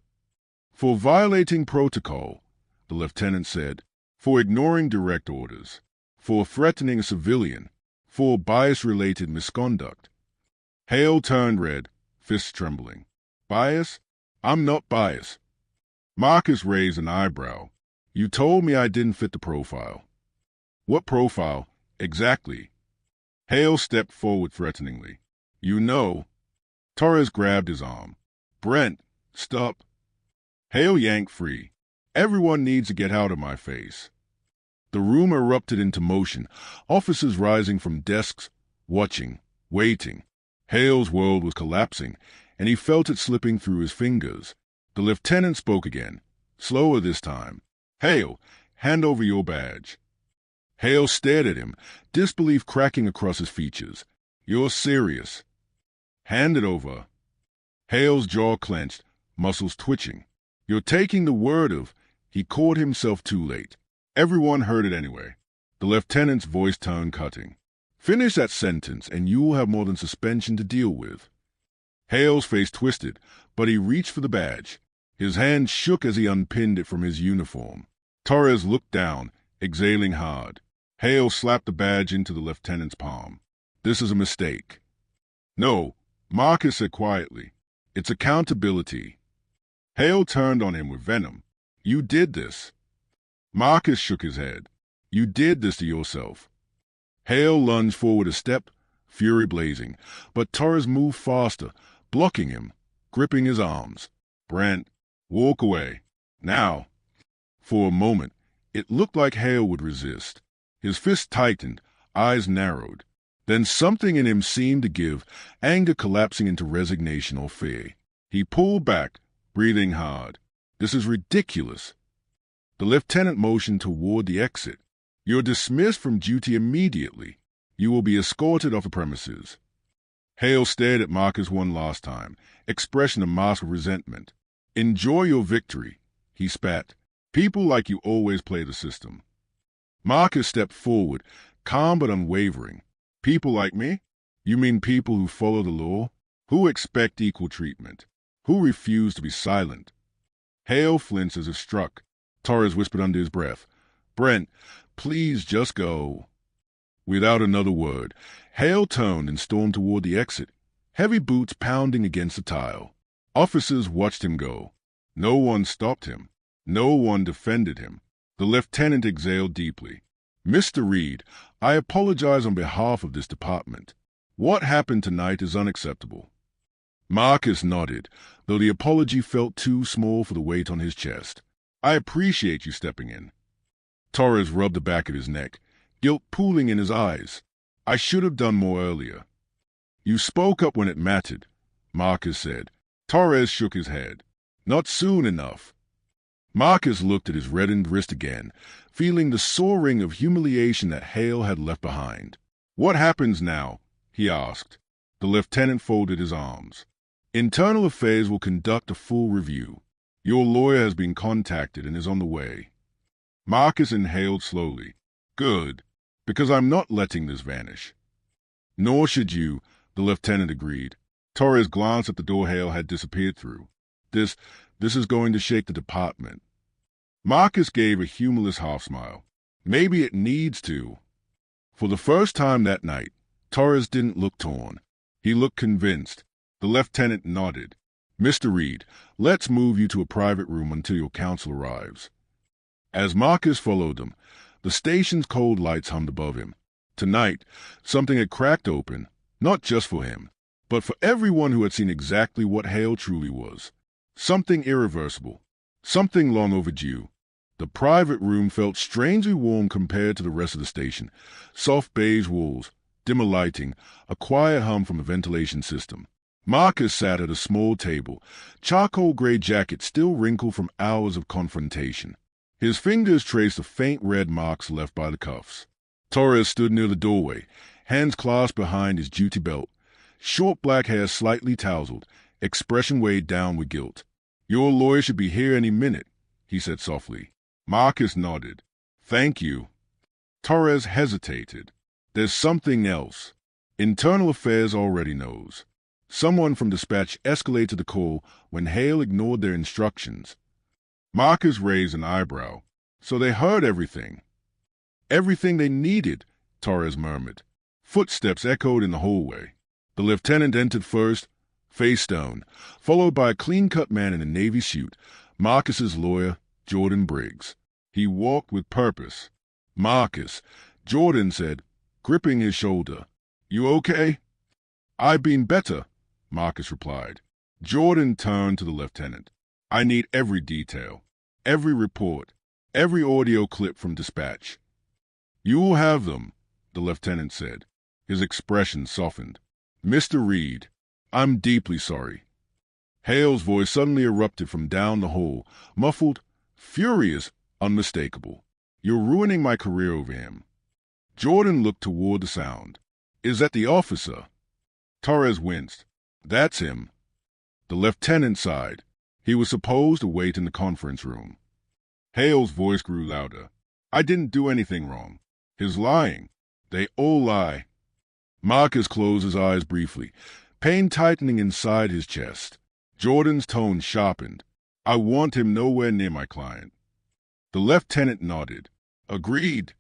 For violating protocol, the lieutenant said. For ignoring direct orders. For threatening a civilian. For bias-related misconduct. Hale turned red, fists trembling. Bias? I'm not biased. Marcus raised an eyebrow. You told me I didn't fit the profile. What profile? Exactly. Hale stepped forward threateningly. You know. Torres grabbed his arm. Brent, stop. Hale yanked free. Everyone needs to get out of my face. The room erupted into motion, officers rising from desks, watching, waiting. Hale's world was collapsing, and he felt it slipping through his fingers. The lieutenant spoke again, slower this time. Hale, hand over your badge. Hale stared at him, disbelief cracking across his features. You're serious. Hand it over. Hale's jaw clenched, muscles twitching. You're taking the word of... He caught himself too late. Everyone heard it anyway. The lieutenant's voice turned cutting. Finish that sentence, and you will have more than suspension to deal with. Hale's face twisted, but he reached for the badge. His hand shook as he unpinned it from his uniform. Torres looked down, exhaling hard. Hale slapped the badge into the lieutenant's palm. This is a mistake. No, Marcus said quietly. It's accountability. Hale turned on him with venom. You did this. Marcus shook his head. You did this to yourself. Hale lunged forward a step, fury blazing, but Torres moved faster, blocking him, gripping his arms. Brent, walk away. Now. For a moment, it looked like Hale would resist. His fist tightened, eyes narrowed. Then something in him seemed to give, anger collapsing into resignation or fear. He pulled back, breathing hard. This is ridiculous. The lieutenant motioned toward the exit. You're dismissed from duty immediately. You will be escorted off the premises. Hale stared at Marcus one last time, expression a mask of resentment. Enjoy your victory, he spat. People like you always play the system. Marcus stepped forward, calm but unwavering. People like me? You mean people who follow the law? Who expect equal treatment? Who refuse to be silent? Hale flinched as if struck. Torres whispered under his breath, Brent, please just go. Without another word, Hale turned and stormed toward the exit, heavy boots pounding against the tile. Officers watched him go. No one stopped him. No one defended him. The lieutenant exhaled deeply. Mr. Reed, I apologize on behalf of this department. What happened tonight is unacceptable. Marcus nodded, though the apology felt too small for the weight on his chest. I appreciate you stepping in. Torres rubbed the back of his neck, guilt pooling in his eyes. I should have done more earlier. You spoke up when it mattered, Marcus said. Torres shook his head. Not soon enough. Marcus looked at his reddened wrist again, feeling the sore ring of humiliation that Hale had left behind. What happens now? He asked. The lieutenant folded his arms. Internal Affairs will conduct a full review. Your lawyer has been contacted and is on the way. Marcus inhaled slowly. Good, because I'm not letting this vanish. Nor should you, the lieutenant agreed. Torres glanced at the door Hale had disappeared through. This is going to shake the department. Marcus gave a humorless half-smile. Maybe it needs to. For the first time that night, Torres didn't look torn. He looked convinced. The lieutenant nodded. Mr. Reed, let's move you to a private room until your counsel arrives. As Marcus followed them, the station's cold lights hummed above him. Tonight, something had cracked open, not just for him, but for everyone who had seen exactly what Hale truly was. Something irreversible, something long overdue. The private room felt strangely warm compared to the rest of the station. Soft beige walls, dimmer lighting, a quiet hum from a ventilation system. Marcus sat at a small table, charcoal-gray jacket still wrinkled from hours of confrontation. His fingers traced the faint red marks left by the cuffs. Torres stood near the doorway, hands clasped behind his duty belt, short black hair slightly tousled, expression weighed down with guilt. Your lawyer should be here any minute, he said softly. Marcus nodded. Thank you. Torres hesitated. There's something else. Internal Affairs already knows. Someone from dispatch escalated the call when Hale ignored their instructions. Marcus raised an eyebrow. So they heard everything. Everything they needed, Torres murmured. Footsteps echoed in the hallway. The lieutenant entered first, face down, followed by a clean-cut man in a navy suit, Marcus's lawyer, Jordan Briggs. He walked with purpose. Marcus, Jordan said, gripping his shoulder. You okay? I've been better, Marcus replied. Jordan turned to the lieutenant. I need every detail, every report, every audio clip from dispatch. You will have them, the lieutenant said. His expression softened. Mr. Reed, I'm deeply sorry. Hale's voice suddenly erupted from down the hall, muffled, furious, unmistakable. You're ruining my career over him. Jordan looked toward the sound. Is that the officer? Torres winced. That's him. The lieutenant sighed. He was supposed to wait in the conference room. Hale's voice grew louder. I didn't do anything wrong. His lying. They all lie. Marcus closed his eyes briefly, pain tightening inside his chest. Jordan's tone sharpened. I want him nowhere near my client. The lieutenant nodded. Agreed.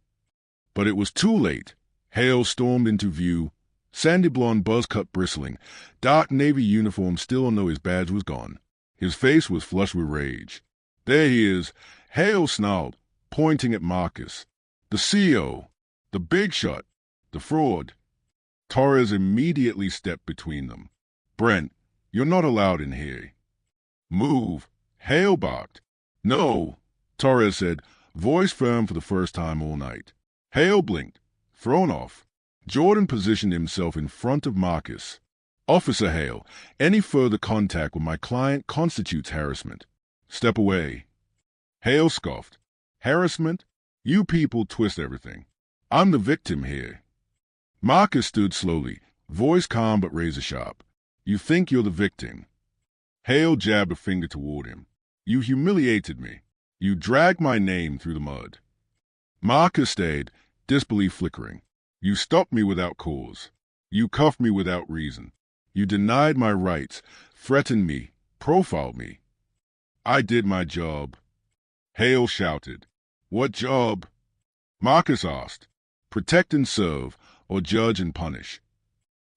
But it was too late. Hale stormed into view, sandy blonde buzz cut bristling, dark navy uniform still on though his badge was gone. His face was flushed with rage. There he is, Hale snarled, pointing at Marcus. The CO, the big shot, the fraud. Torres immediately stepped between them. Brent, you're not allowed in here. Move, Hale barked. No, Torres said, voice firm for the first time all night. Hale blinked, thrown off. Jordan positioned himself in front of Marcus. Officer Hale, any further contact with my client constitutes harassment. Step away. Hale scoffed. Harassment? You people twist everything. I'm the victim here. Marcus stood slowly, voice calm but razor-sharp. You think you're the victim. Hale jabbed a finger toward him. You humiliated me. You dragged my name through the mud. Marcus stayed, disbelief flickering. You stopped me without cause. You cuffed me without reason. You denied my rights, threatened me, profiled me. I did my job. Hale shouted. What job? Marcus asked. Protect and serve, or judge and punish.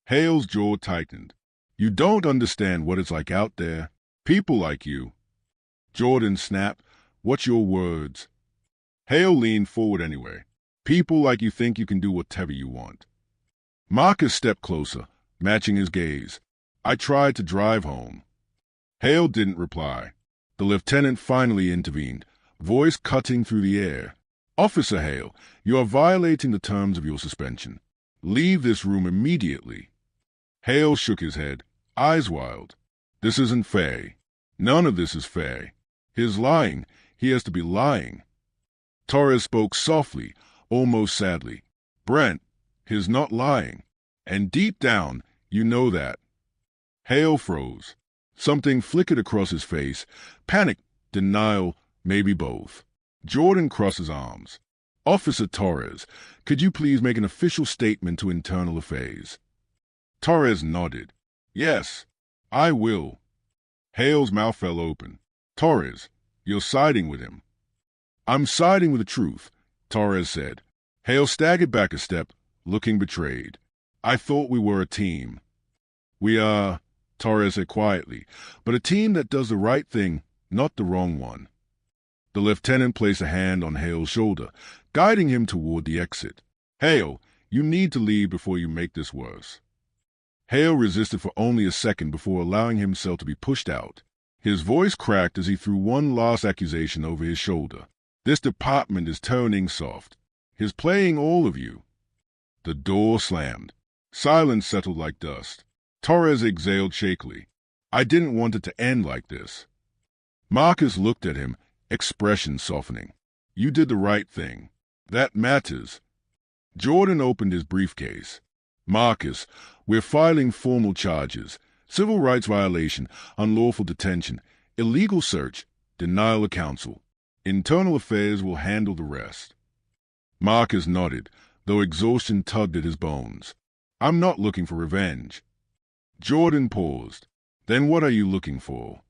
Hale's jaw tightened. You don't understand what it's like out there. People like you. Jordan snapped. What's your words? Hale leaned forward anyway. People like you think you can do whatever you want. Marcus stepped closer, matching his gaze. I tried to drive home. Hale didn't reply. The lieutenant finally intervened, voice cutting through the air. Officer Hale, you are violating the terms of your suspension. Leave this room immediately. Hale shook his head, eyes wild. This isn't fair. None of this is fair. He's lying. He has to be lying. Torres spoke softly, almost sadly. Brent, he's not lying. And deep down, you know that. Hale froze. Something flickered across his face. Panic, denial, maybe both. Jordan crossed his arms. Officer Torres, could you please make an official statement to Internal Affairs? Torres nodded. Yes, I will. Hale's mouth fell open. Torres, you're siding with him. I'm siding with the truth, Torres said. Hale staggered back a step, looking betrayed. I thought we were a team. We are, Torres said quietly, but a team that does the right thing, not the wrong one. The lieutenant placed a hand on Hale's shoulder, guiding him toward the exit. Hale, you need to leave before you make this worse. Hale resisted for only a second before allowing himself to be pushed out. His voice cracked as he threw one last accusation over his shoulder. This department is turning soft. He's playing all of you. The door slammed. Silence settled like dust. Torres exhaled shakily. I didn't want it to end like this. Marcus looked at him, expression softening. You did the right thing. That matters. Jordan opened his briefcase. Marcus, we're filing formal charges. Civil rights violation, unlawful detention, illegal search, denial of counsel. Internal Affairs will handle the rest. Marcus nodded, though exhaustion tugged at his bones. I'm not looking for revenge. Jordan paused. Then what are you looking for?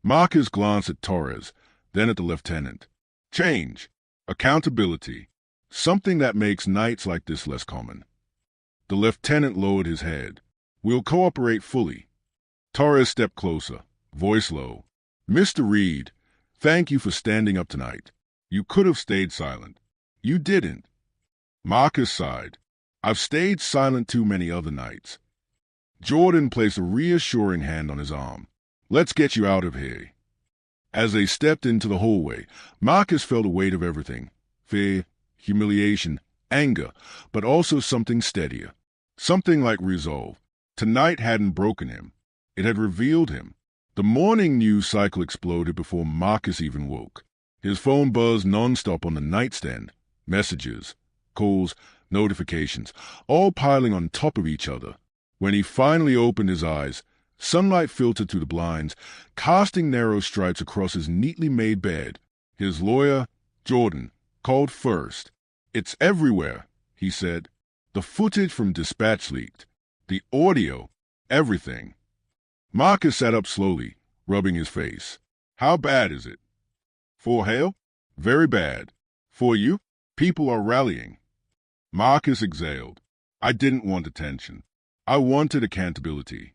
Marcus glanced at Torres, then at the lieutenant. Change. Accountability. Something that makes nights like this less common. The lieutenant lowered his head. We'll cooperate fully. Torres stepped closer, voice low. Mr. Reed, thank you for standing up tonight. You could have stayed silent. You didn't. Marcus sighed. I've stayed silent too many other nights. Jordan placed a reassuring hand on his arm. Let's get you out of here. As they stepped into the hallway, Marcus felt the weight of everything. Fear, humiliation, anger, but also something steadier. Something like resolve. Tonight hadn't broken him. It had revealed him. The morning news cycle exploded before Marcus even woke. His phone buzzed nonstop on the nightstand. Messages, calls, notifications, all piling on top of each other. When he finally opened his eyes, sunlight filtered through the blinds, casting narrow stripes across his neatly made bed. His lawyer, Jordan, called first. It's everywhere, he said. The footage from dispatch leaked. The audio, everything. Marcus sat up slowly, rubbing his face. How bad is it? For Hale? Very bad. For you? People are rallying. Marcus exhaled. I didn't want attention. I wanted accountability.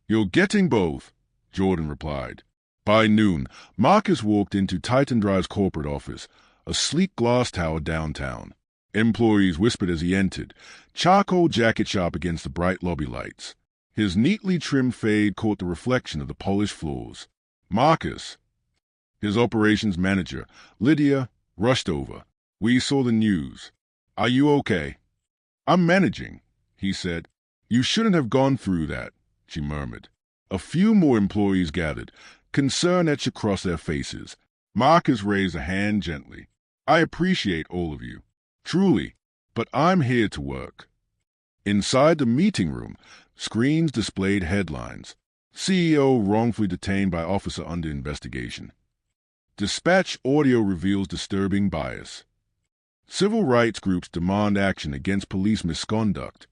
You're getting both, Jordan replied. By noon, Marcus walked into Titan Drive's corporate office, a sleek glass tower downtown. Employees whispered as he entered, charcoal jacket sharp against the bright lobby lights. His neatly trimmed fade caught the reflection of the polished floors. Marcus. His operations manager, Lydia, rushed over. "We saw the news. Are you okay?" "I'm managing," he said. "You shouldn't have gone through that," she murmured. A few more employees gathered, concern etched across their faces. Marcus raised a hand gently. "I appreciate all of you. Truly. But I'm here to work." Inside the meeting room, screens displayed headlines. CEO wrongfully detained by officer under investigation. Dispatch audio reveals disturbing bias. Civil rights groups demand action against police misconduct.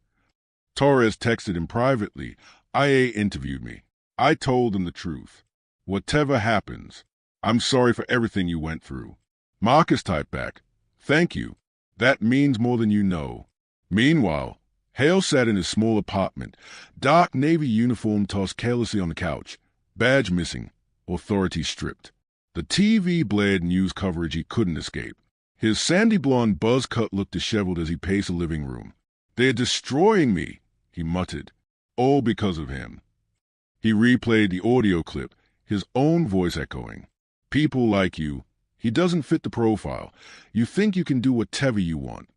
Torres texted him privately. "IA interviewed me. I told them the truth. Whatever happens, I'm sorry for everything you went through." Marcus typed back, "Thank you. That means more than you know." Meanwhile, Hale sat in his small apartment, dark navy uniform tossed carelessly on the couch, badge missing, authority stripped. The TV blared news coverage he couldn't escape. His sandy blonde buzz cut looked disheveled as he paced the living room. "They're destroying me," he muttered. "All because of him." He replayed the audio clip, his own voice echoing. "People like you. He doesn't fit the profile. You think you can do whatever you want."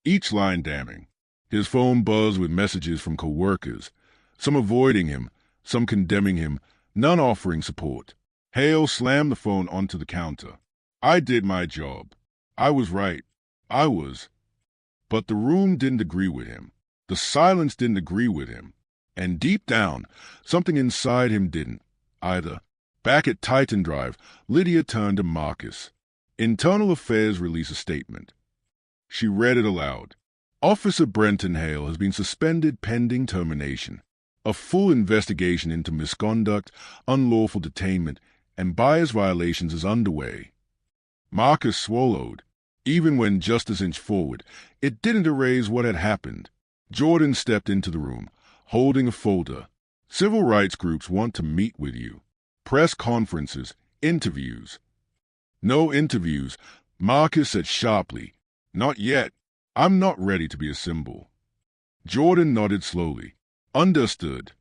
Each line damning. His phone buzzed with messages from co-workers, some avoiding him, some condemning him, none offering support. Hale slammed the phone onto the counter. "I did my job. I was right. I was." But the room didn't agree with him. The silence didn't agree with him. And deep down, something inside him didn't, either. Back at Titan Drive, Lydia turned to Marcus. Internal Affairs released a statement. She read it aloud. "Officer Brenton Hale has been suspended pending termination. A full investigation into misconduct, unlawful detainment, and bias violations is underway." Marcus swallowed. Even when justice inched forward, it didn't erase what had happened. Jordan stepped into the room, holding a folder. "Civil rights groups want to meet with you. Press conferences, interviews." "No interviews," Marcus said sharply. "Not yet. I'm not ready to be a symbol." Jordan nodded slowly. "Understood."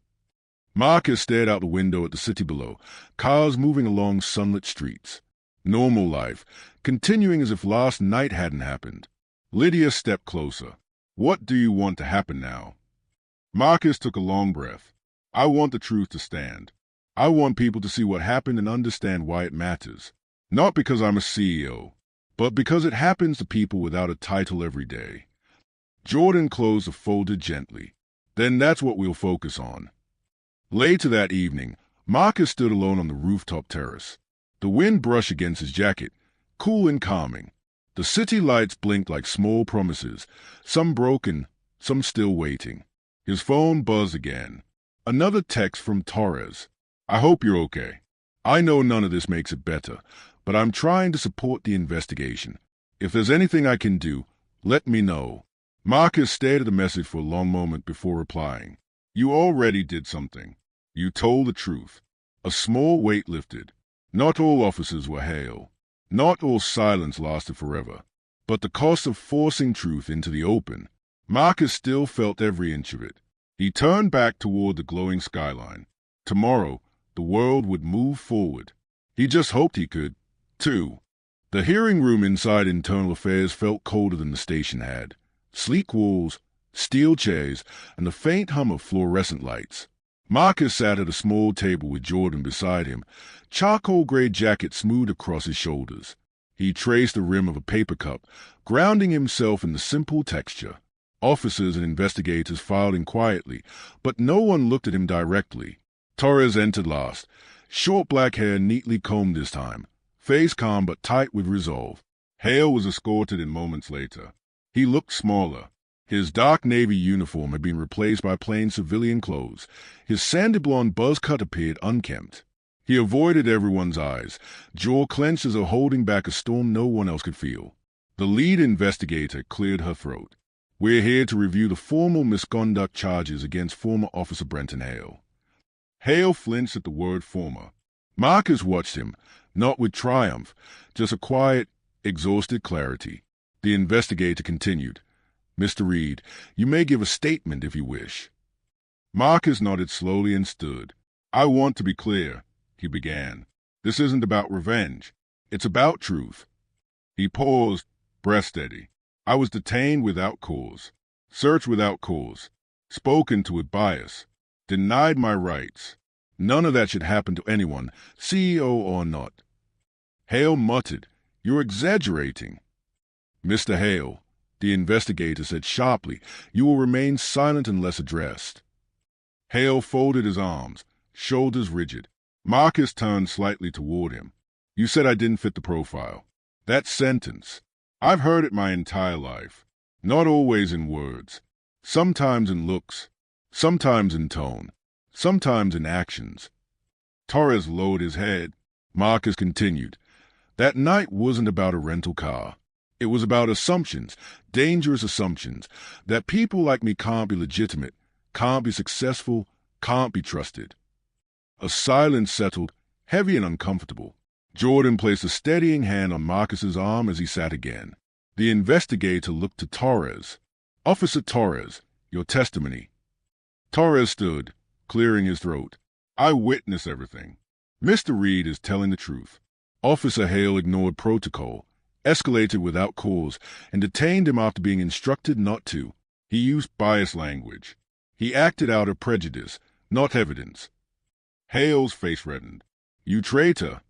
Marcus stared out the window at the city below, cars moving along sunlit streets. Normal life, continuing as if last night hadn't happened. Lydia stepped closer. "What do you want to happen now?" Marcus took a long breath. "I want the truth to stand. I want people to see what happened and understand why it matters. Not because I'm a CEO, but because it happens to people without a title every day." Jordan closed the folder gently. "Then that's what we'll focus on." Later that evening, Marcus stood alone on the rooftop terrace. The wind brushed against his jacket, cool and calming. The city lights blinked like small promises, some broken, some still waiting. His phone buzzed again. Another text from Torres. "I hope you're okay. I know none of this makes it better, but I'm trying to support the investigation. If there's anything I can do, let me know." Marcus stared at the message for a long moment before replying. "You already did something. You told the truth." A small weight lifted. Not all officers were Hale. Not all silence lasted forever. But the cost of forcing truth into the open, Marcus still felt every inch of it. He turned back toward the glowing skyline. Tomorrow, the world would move forward. He just hoped he could, too. The hearing room inside Internal Affairs felt colder than the station had. Sleek walls, steel chairs, and the faint hum of fluorescent lights. Marcus sat at a small table with Jordan beside him, charcoal-gray jacket smoothed across his shoulders. He traced the rim of a paper cup, grounding himself in the simple texture. Officers and investigators filed in quietly, but no one looked at him directly. Torres entered last, short black hair neatly combed this time, face calm but tight with resolve. Hale was escorted in moments later. He looked smaller. His dark navy uniform had been replaced by plain civilian clothes. His sandy blonde buzz cut appeared unkempt. He avoided everyone's eyes, jaw clenched as though holding back a storm no one else could feel. The lead investigator cleared her throat. "We're here to review the formal misconduct charges against former Officer Brenton Hale." Hale flinched at the word former. Marcus watched him, not with triumph, just a quiet, exhausted clarity. The investigator continued. "Mr. Reed, you may give a statement if you wish." Marcus nodded slowly and stood. "I want to be clear," he began. This isn't about revenge. It's about truth. He paused, breath steady. I was detained without cause, searched without cause, spoken to with bias, denied my rights. None of that should happen to anyone, CEO or not. Hale muttered, "You're exaggerating." "Mr. Hale," the investigator said sharply, "you will remain silent unless addressed." Hale folded his arms, shoulders rigid. Marcus turned slightly toward him. "You said I didn't fit the profile. That sentence, I've heard it my entire life. Not always in words. Sometimes in looks. Sometimes in tone. Sometimes in actions." Torres lowered his head. Marcus continued, "That night wasn't about a rental car. It was about assumptions, dangerous assumptions, that people like me can't be legitimate, can't be successful, can't be trusted." A silence settled, heavy and uncomfortable. Jordan placed a steadying hand on Marcus's arm as he sat again. The investigator looked to Torres. "Officer Torres, your testimony." Torres stood, clearing his throat. "I witness everything. Mr. Reed is telling the truth. Officer Hale ignored protocol, escalated without cause, and detained him after being instructed not to. He used biased language. He acted out of prejudice, not evidence." Hale's face reddened. "You traitor."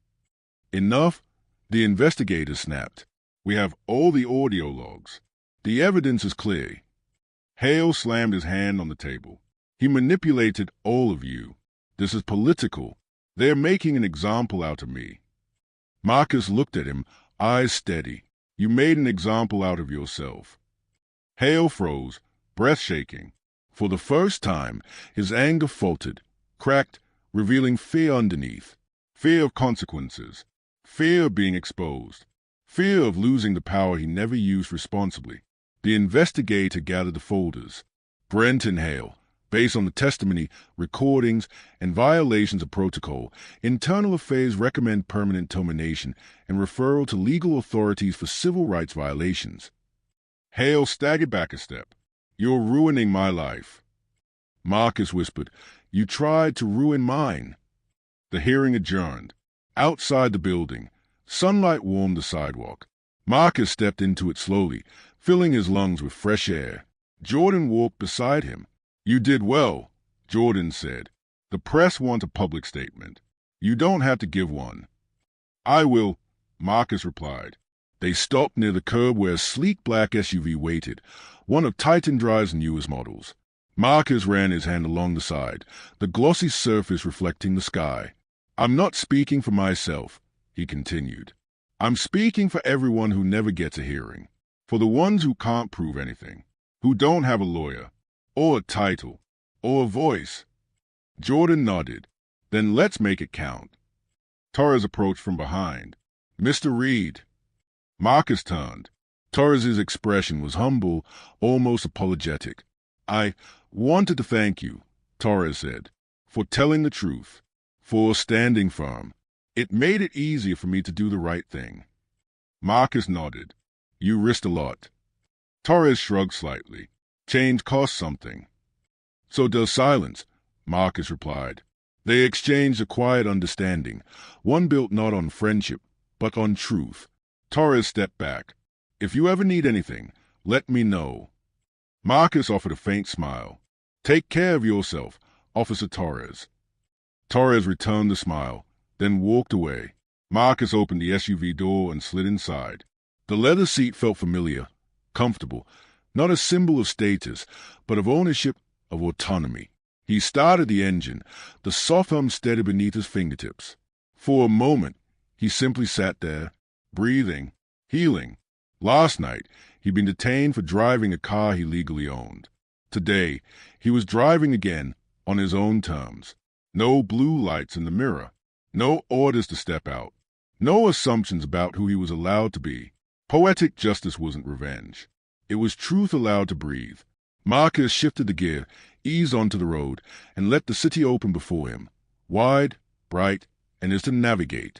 "Enough," the investigator snapped. "We have all the audio logs. The evidence is clear." Hale slammed his hand on the table. "He manipulated all of you. This is political. They're making an example out of me." Marcus looked at him, eyes steady. "You made an example out of yourself." Hale froze, breath shaking. For the first time, his anger faltered, cracked, revealing fear underneath. Fear of consequences. Fear of being exposed. Fear of losing the power he never used responsibly. The investigator gathered the folders. Brent and Hale, based on the testimony, recordings, and violations of protocol, Internal Affairs recommend permanent termination and referral to legal authorities for civil rights violations. Hale staggered back a step. "You're ruining my life." Marcus whispered, "You tried to ruin mine." The hearing adjourned. Outside the building, sunlight warmed the sidewalk. Marcus stepped into it slowly, filling his lungs with fresh air. Jordan walked beside him. "You did well," Jordan said. "The press wants a public statement. You don't have to give one." "I will," Marcus replied. They stopped near the curb where a sleek black SUV waited, one of Titan Drive's newest models. Marcus ran his hand along the side, the glossy surface reflecting the sky. "I'm not speaking for myself," he continued. "I'm speaking for everyone who never gets a hearing, for the ones who can't prove anything, who don't have a lawyer, or a title, or a voice." Jordan nodded. "Then let's make it count." Torres approached from behind. "Mr. Reed." Marcus turned. Torres's expression was humble, almost apologetic. "I wanted to thank you," Torres said, "for telling the truth, for standing firm. It made it easier for me to do the right thing." Marcus nodded. "You risked a lot." Torres shrugged slightly. "Change costs something." "So does silence," Marcus replied. They exchanged a quiet understanding, one built not on friendship, but on truth. Torres stepped back. "If you ever need anything, let me know." Marcus offered a faint smile. "Take care of yourself, Officer Torres." Torres returned the smile, then walked away. Marcus opened the SUV door and slid inside. The leather seat felt familiar, comfortable, not a symbol of status, but of ownership, of autonomy. He started the engine, the soft hum steady beneath his fingertips. For a moment, he simply sat there, breathing, healing. Last night, he'd been detained for driving a car he legally owned. Today, he was driving again, on his own terms. No blue lights in the mirror. No orders to step out. No assumptions about who he was allowed to be. Poetic justice wasn't revenge. It was truth allowed to breathe. Marcus shifted the gear, eased onto the road, and let the city open before him, wide, bright, and his to navigate.